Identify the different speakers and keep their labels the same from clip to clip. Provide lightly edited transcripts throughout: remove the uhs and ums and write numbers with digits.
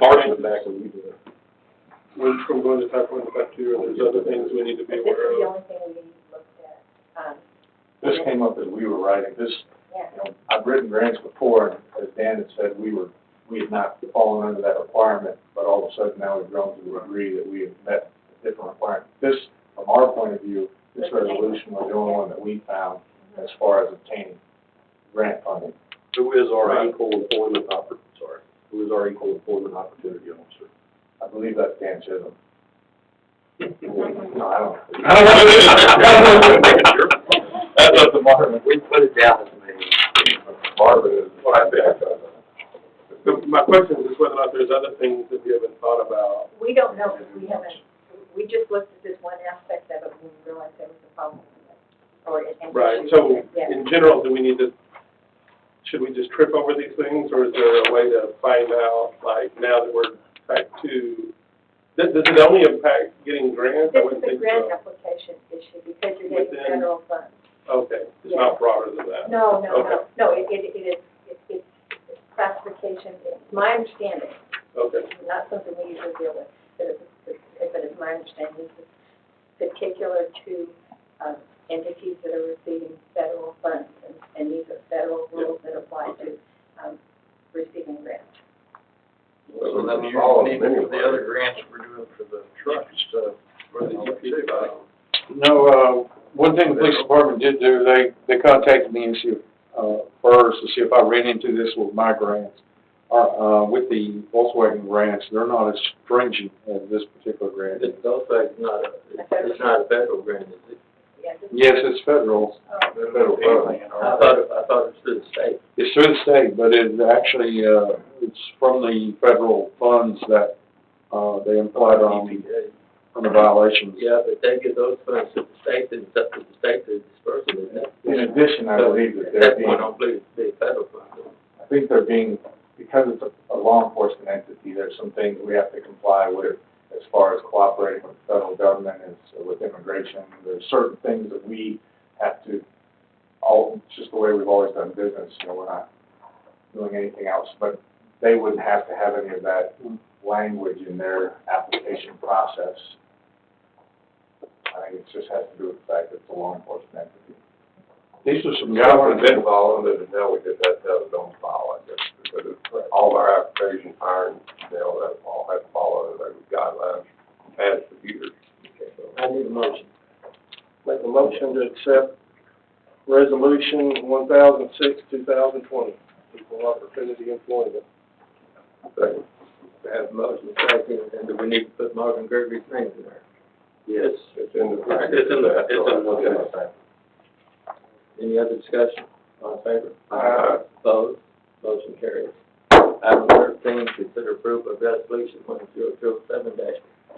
Speaker 1: Marshall back when we did it.
Speaker 2: We're from going to type 1 to type 2, or there's other things we need to be
Speaker 3: This is
Speaker 2: aware
Speaker 3: the
Speaker 2: of.
Speaker 3: only thing we need to look at.
Speaker 4: This came up as we were writing this.
Speaker 3: Yeah.
Speaker 4: You know, I've written grants before, and as Dan had said, we had not fallen under that requirement, but all of a sudden now we've grown to the degree that we have met a different requirement. This, from our point of view, this resolution was the only one that we found as far as obtaining grant funding.
Speaker 1: Who is our equal employment who is our equal employment opportunity officer?
Speaker 4: I believe that's Dan Chisholm. No, I don't. That's up to Marvin.
Speaker 1: We put it down as maybe.
Speaker 4: Marvin is what I think.
Speaker 2: So my question is whether or not there's other things that we haven't thought about.
Speaker 3: We don't know, because we just looked at this one aspect of it and we realized there was a problem with it. Or an
Speaker 2: Right,
Speaker 3: issue
Speaker 2: so
Speaker 3: with it, yeah.
Speaker 2: in general, should we just trip over these things, or is there a way to find out, like, now that we're type 2, does it only impact getting grants? I
Speaker 3: This
Speaker 2: wouldn't
Speaker 3: is a
Speaker 2: think
Speaker 3: grant
Speaker 2: so.
Speaker 3: application issue because you're getting
Speaker 2: Within-
Speaker 3: federal funds.
Speaker 2: Okay, it's
Speaker 3: Yeah.
Speaker 2: not broader than that?
Speaker 3: No,
Speaker 2: Okay.
Speaker 3: it's classification, it's my understanding,
Speaker 2: Okay,
Speaker 3: not something we usually deal with, but it's my understanding, this is particular to entities that are receiving federal funds, and these are federal rules that apply to receiving grants.
Speaker 5: So then we all need for the other grants we're doing for the trucks,
Speaker 2: For the UP,
Speaker 6: No, one thing the police department did do, they contacted me and see, first to see if I ran into this with my grants. With the Volkswagen grants, they're not as stringent as this particular grant.
Speaker 5: it's also it's not a federal grant, is it?
Speaker 3: Yeah, this is-
Speaker 6: Yes, it's federal.
Speaker 4: Federal funding.
Speaker 5: I thought it was through the state.
Speaker 6: It's through the state, but it actually, it's from the federal funds that, they implied on the violations.
Speaker 5: Yeah, but they get those funds to the state, and it's up to the state to disperse them, isn't it?
Speaker 4: In addition, I believe that they're
Speaker 5: That's
Speaker 4: being,
Speaker 5: one, I don't believe it's the federal funds.
Speaker 4: I think they're being, because it's a law enforcement entity, there's some things we have to comply with as far as cooperating with the federal government and with immigration. There's certain things that we have to, it's just the way we've always done business, we're not doing anything else. But they wouldn't have to have any of that language in their application process. I think it just has to do with the fact that it's a law enforcement entity.
Speaker 6: These are some
Speaker 1: Government's
Speaker 6: guidelines.
Speaker 1: involved in it, and now we just have to have it on file, I guess, because all our applications, hiring, all have to follow those guidelines as the years.
Speaker 5: I need a motion.
Speaker 2: Make a motion to accept Resolution 1006, 2020, Equal Opportunity Employment.
Speaker 1: Second.
Speaker 5: We have a motion, second, and do we need to put Marvin Gregory's name in there?
Speaker 1: Yes. It's in the.
Speaker 5: It's in the. Any other discussion? All in favor? Opposed? Motion carries. Item 13, consider approval of resolution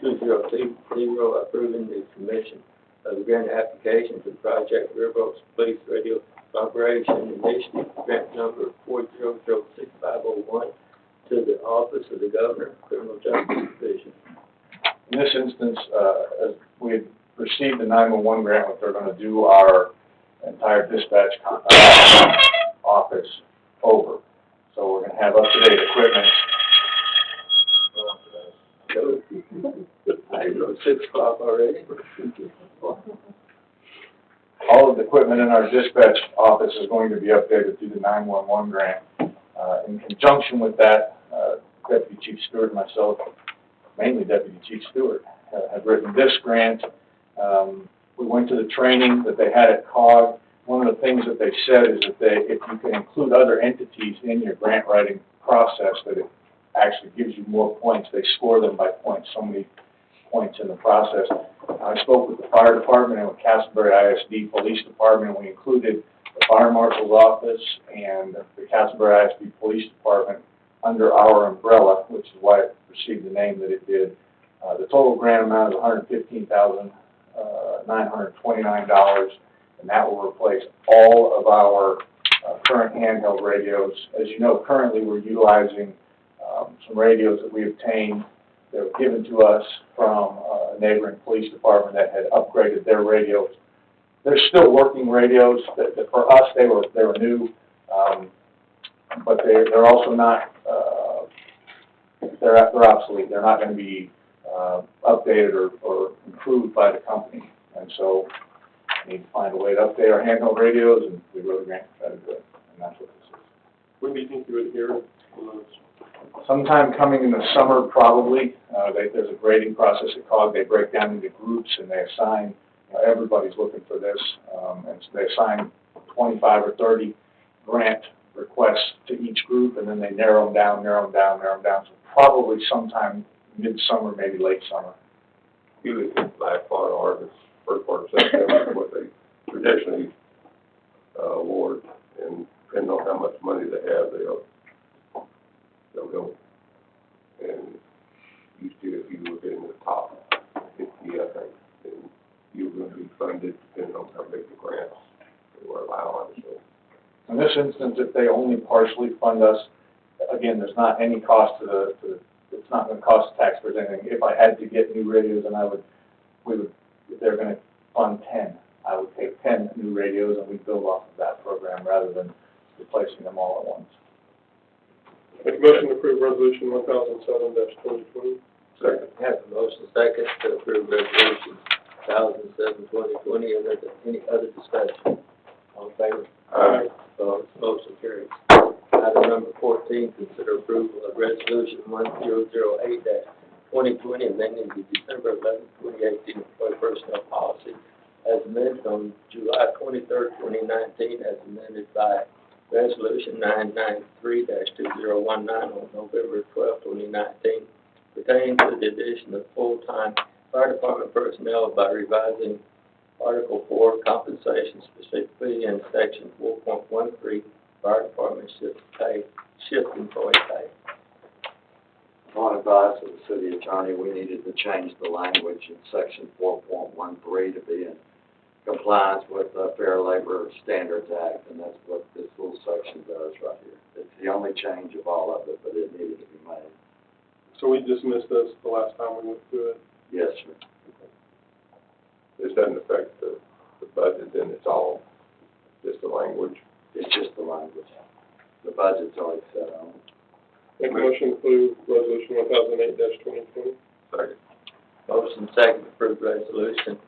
Speaker 5: 1007-2020 approving the submission of the grant application to Project Riverboats Police Radio Operation Initiative, grant number 4006501 to the Office of the Governor, Criminal Justice Division.
Speaker 4: In this instance, as we had received the 911 grant, what they're going to do our entire dispatch office over. So we're going to have up-to-date equipment.
Speaker 5: I know 6 o'clock already.
Speaker 4: All of the equipment in our dispatch office is going to be updated through the 911 grant. In conjunction with that, Deputy Chief Stewart and myself, mainly Deputy Chief Stewart, have written this grant. We went to the training that they had at COG. One of the things that they said is that if you can include other entities in your grant writing process, that it actually gives you more points. They score them by points, so many points in the process. I spoke with the fire department and with Castleberry ISD Police Department, and we included the fire marshal's office and the Castleberry ISD Police Department under our umbrella, which is why it received the name that it did. The total grant amount is $115,929, and that will replace all of our current handheld radios. As you know, currently we're utilizing some radios that we obtained that were given to us from a neighboring police department that had upgraded their radios. They're still working radios. That for us, they were new, but they're also not they're obsolete. They're not gonna be, updated or improved by the company. And so, we need to find a way to update our handheld radios, and we wrote a grant to try to do it, and that's what this is.
Speaker 2: When do you think you would hear it?
Speaker 4: Sometime coming in the summer, probably. There's a grading process at COG. They break down into groups and they assign, everybody's looking for this. And so they assign 25 or 30 grant requests to each group, and then they narrow them down. So probably sometime midsummer, maybe late summer.
Speaker 1: Usually last part of August, first part of September is what they traditionally award, and depending on how much money they have, they'll go. And usually if you were getting the top 50, I think, then you're gonna be funded depending on how big the grants they were allowing, so.
Speaker 4: In this instance, if they only partially fund us, again, there's not any cost to it's not gonna cost the taxpayers anything. If I had to get new radios, and if they're gonna fund 10, I would take 10 new radios and we'd build off of that program rather than replacing them all at once.
Speaker 2: Make a motion to approve resolution 1007-2020.
Speaker 1: Second.
Speaker 5: Have a motion second to approve resolution 2007-2020, and any other discussion? All in favor?
Speaker 1: Aye.
Speaker 5: Opposed, motion carries. Item number 14, consider approval of resolution 1008-2020, amending the December 11, 2018 employee personnel policy as amended on July 23, 2019, as amended by resolution 993-2019 on November 12, 2019, pertaining to the addition of full-time fire department personnel by revising Article 4 compensation, specifically in Section 4.13, fire department shift employee pay.
Speaker 7: On advice of the city attorney, we needed to change the language in section 4.13 to be in compliance with the Fair Labor Standards Act, and that's what this little section does right here. It's the only change of all of it, but it needed to be made.
Speaker 2: So we just missed this the last time we went through it.
Speaker 7: Yes, sir.
Speaker 1: This doesn't affect the budget, then it's all just the language.
Speaker 7: It's just the language. The budget's already set on it.
Speaker 2: Make a motion to approve resolution 1008-2020.
Speaker 1: Second.
Speaker 5: Motion second to approve resolution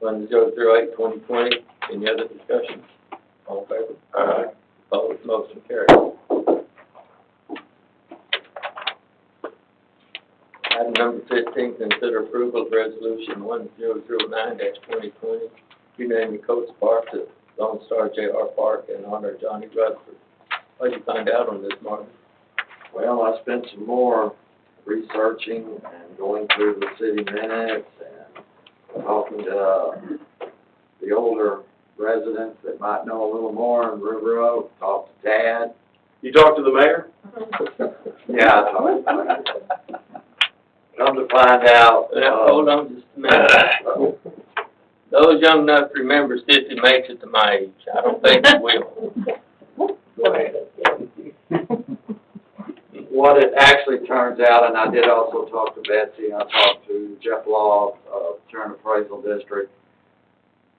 Speaker 5: 1008-2020. Any other discussion? All in favor?
Speaker 1: Aye.
Speaker 5: Opposed, motion carries. Item number 15, consider approval of resolution 1009-2020, renaming Coates Park to Lone Star J.R. Park in honor of Johnny Rutherford. What did you find out on this, Martin?
Speaker 7: Well, I spent some more researching and going through the city minutes and talking to the older residents that might know a little more in River Oak, talked to Dad.
Speaker 2: You talked to the mayor?
Speaker 7: Yeah, I talked to Dad. Come to find out,
Speaker 5: Hold on just a minute. Those young enough to remember 50 makes it to my age. I don't think it will. Go ahead.
Speaker 7: what it actually turns out, and I did also talk to Betsy, and I talked to Jeff Law of Turn Appraisal District.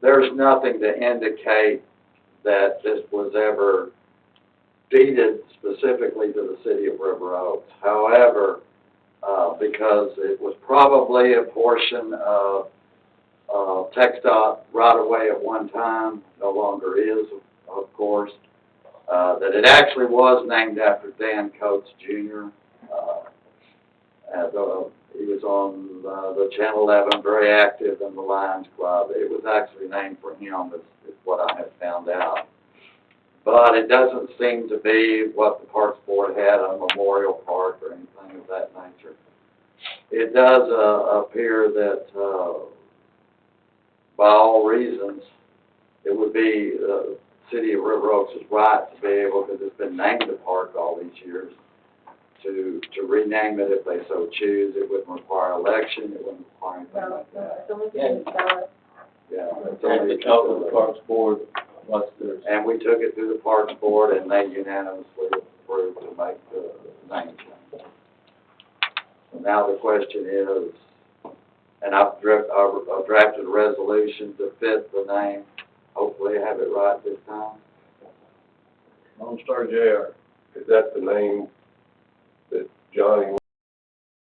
Speaker 7: There's nothing to indicate that this was ever deeded specifically to the city of River Oaks. However, because it was probably a portion of TxDOT right-of-way at one time, no longer is, of course, that it actually was named after Dan Coates Jr. He was on the Channel 11, very active in the Lions Club. It was actually named for him, is what I have found out. But it doesn't seem to be what the Parks Board had, a memorial park or anything of that nature. It does appear that, by all reasons, it would be the City of River Oaks' right to be able, because it's been named a park all these years, to rename it if they so choose. It wouldn't require election, it wouldn't require anything like that.
Speaker 3: So we can ballot.
Speaker 7: Yeah. it's
Speaker 5: And
Speaker 7: only-
Speaker 5: the total Parks Board, what's theirs?
Speaker 7: And we took it to the Parks Board, and they unanimously approved to make the name change. So now the question is, and I've drafted a resolution to fit the name, hopefully I have it right this time.
Speaker 1: Lone Star JR, is that the name that Johnny